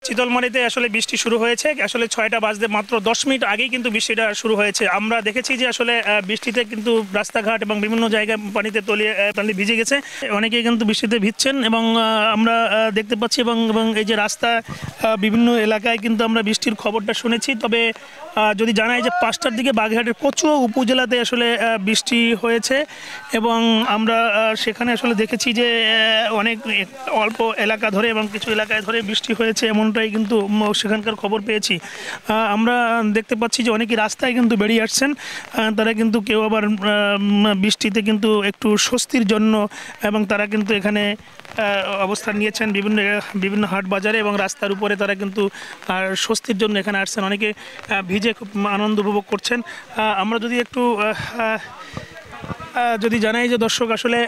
চিতলমারিতে আসলে বৃষ্টি শুরু হয়েছে। আসলে 6টা বাজতে মাত্র 10 মিনিট আগেই কিন্তু বৃষ্টিটা শুরু হয়েছে। আমরা দেখেছি যে আসলে বৃষ্টিতে কিন্তু রাস্তাঘাট এবং বিভিন্ন জায়গায় পানিতে তলিয়ে পানি ভিজে গেছে। অনেকেই কিন্তু বৃষ্টিতে ভিজছেন এবং আমরা দেখতে পাচ্ছি এবং এই যে রাস্তা বিভিন্ন এলাকায় কিন্তু আমরা বৃষ্টির খবরটা শুনেছি। তবে যদি জানাই যে 5টার দিকে বাগেরহাটের কচুয়া উপজেলাতে আসলে বৃষ্টি হয়েছে এবং আমরা সেখানে আসলে দেখেছি যে অনেক অল্প এলাকা ধরে এবং কিছু এলাকায় ধরে বৃষ্টি হয়েছে, এমনটাই কিন্তু সেখানকার খবর পেয়েছি। আমরা দেখতে পাচ্ছি যে অনেকেই রাস্তায় কিন্তু বেরিয়ে আসছেন, তারা কিন্তু কেউ আবার বৃষ্টিতে কিন্তু একটু স্বস্তির জন্য এবং তারা কিন্তু এখানে অবস্থান নিয়েছেন বিভিন্ন হাট বাজারে এবং রাস্তার উপরে তারা কিন্তু স্বস্তির জন্য এখানে আসছেন। অনেকে ভিজে খুব আনন্দ উপভোগ করছেন। আমরা যদি একটু যদি জানাই যে দর্শক আসলে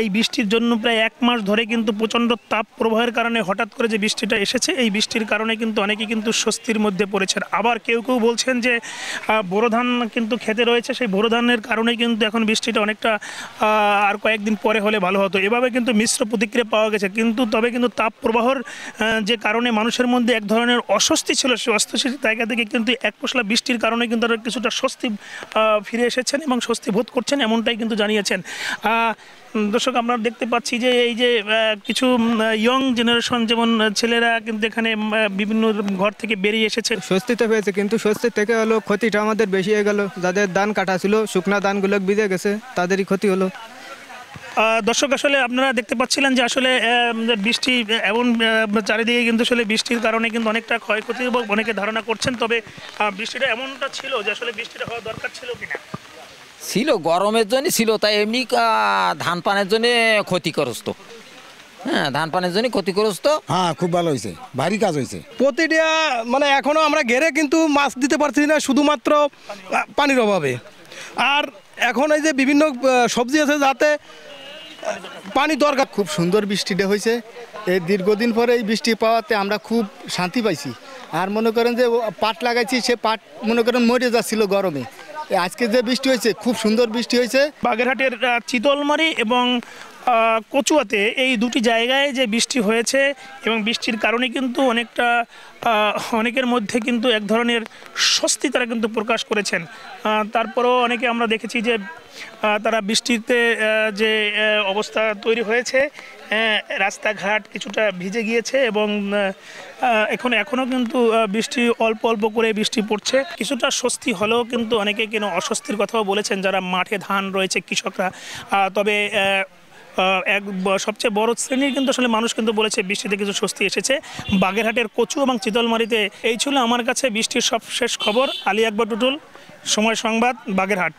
এই বৃষ্টির জন্য প্রায় 1 মাস ধরে কিন্তু প্রচণ্ড তাপ প্রবাহের কারণে হঠাৎ করে যে বৃষ্টিটা এসেছে, এই বৃষ্টির কারণে কিন্তু অনেকেই কিন্তু স্বস্তির মধ্যে পড়েছেন। আবার কেউ কেউ বলছেন যে বোরো ধান কিন্তু খেতে রয়েছে, সেই বোরো ধানের কারণে কিন্তু এখন বৃষ্টিটা অনেকটা আর কয়েকদিন পরে হলে ভালো হতো। এভাবে কিন্তু মিশ্র প্রতিক্রিয়া পাওয়া গেছে। তবে কিন্তু তাপ প্রবাহর যে কারণে মানুষের মধ্যে এক ধরনের অস্বস্তি ছিল, সেই অস্বস্তির জায়গা থেকে কিন্তু এক পশলা বৃষ্টির কারণে কিন্তু তারা কিছুটা স্বস্তি ফিরে এসেছেন এবং স্বস্তি বোধ করছেন, এমনটাই কিন্তু জানিয়েছেন। দর্শক আমরা দেখতে পাচ্ছি যে এই যে কিছু ইয়ং জেনারেশন যেমন ছেলেরা কিন্তু এখানে বিভিন্ন ঘর থেকে বেরিয়ে এসেছে, স্বস্তিতে পেয়েছে, কিন্তু স্বস্তির থেকে হলো ক্ষতিটা আমাদের বেশি হয়ে গেল। যাদের ধান কাটা ছিল, শুকনা ধানগুলো ভিজে গেছে, তাদেরই ক্ষতি হলো। দর্শক আসলে আপনারা দেখতে পাচ্ছিলেন যে আসলে বৃষ্টি এমন চারিদিকে কিন্তু আসলে বৃষ্টির কারণে কিন্তু অনেকটা ক্ষয়ক্ষতি এবং অনেকে ধারণা করছেন। তবে বৃষ্টিটা এমনটা ছিল যে আসলে বৃষ্টিটা হওয়া দরকার ছিল কিনা, ছিল গরমের জন্য ছিল, তাই এমনি ধান পানের জন্য ক্ষতিগ্রস্ত। হ্যাঁ, ধান পানের জন্য ক্ষতিগ্রস্ত। হ্যাঁ, খুব ভালো হয়েছে, ভারী কাজ হয়েছে। প্রতিটা মানে এখনো আমরা ঘেরে কিন্তু মাছ দিতে পারছি না, শুধুমাত্র পানির অভাবে। আর এখন এই যে বিভিন্ন সবজি আছে যাতে পানি দরকার। খুব সুন্দর বৃষ্টিটা হয়েছে। এই দীর্ঘদিন পরে এই বৃষ্টি পাওয়াতে আমরা খুব শান্তি পাইছি। আর মনে করেন যে পাট লাগাইছি, সে পাট মনে করেন মরে যাচ্ছিল গরমে। আজকে যে বৃষ্টি হয়েছে খুব সুন্দর বৃষ্টি হয়েছে। বাগেরহাটের চিতলমারি এবং কচুয়াতে এই দুটি জায়গায় যে বৃষ্টি হয়েছে এবং বৃষ্টির কারণে কিন্তু অনেকের মধ্যে কিন্তু এক ধরনের স্বস্তি তারা কিন্তু প্রকাশ করেছেন। তারপরেও অনেকে আমরা দেখেছি যে তারা বৃষ্টিতে যে অবস্থা তৈরি হয়েছে, রাস্তাঘাট কিছুটা ভিজে গিয়েছে এবং এখনও কিন্তু বৃষ্টি অল্প অল্প করে বৃষ্টি পড়ছে। কিছুটা স্বস্তি হলেও কিন্তু অনেকে কিন্তু অস্বস্তির কথাও বলেছেন যারা মাঠে ধান রয়েছে কৃষকরা। তবে সবচেয়ে বড় শ্রেণীর কিন্তু আসলে মানুষ কিন্তু বলেছে বৃষ্টিতে কিছু স্বস্তি এসেছে। বাগেরহাটের কচু এবং চিতলমারিতে এই ছিল আমার কাছে বৃষ্টির সবশেষ খবর। আলী আকবর টুটুল, সময় সংবাদ, বাগেরহাট।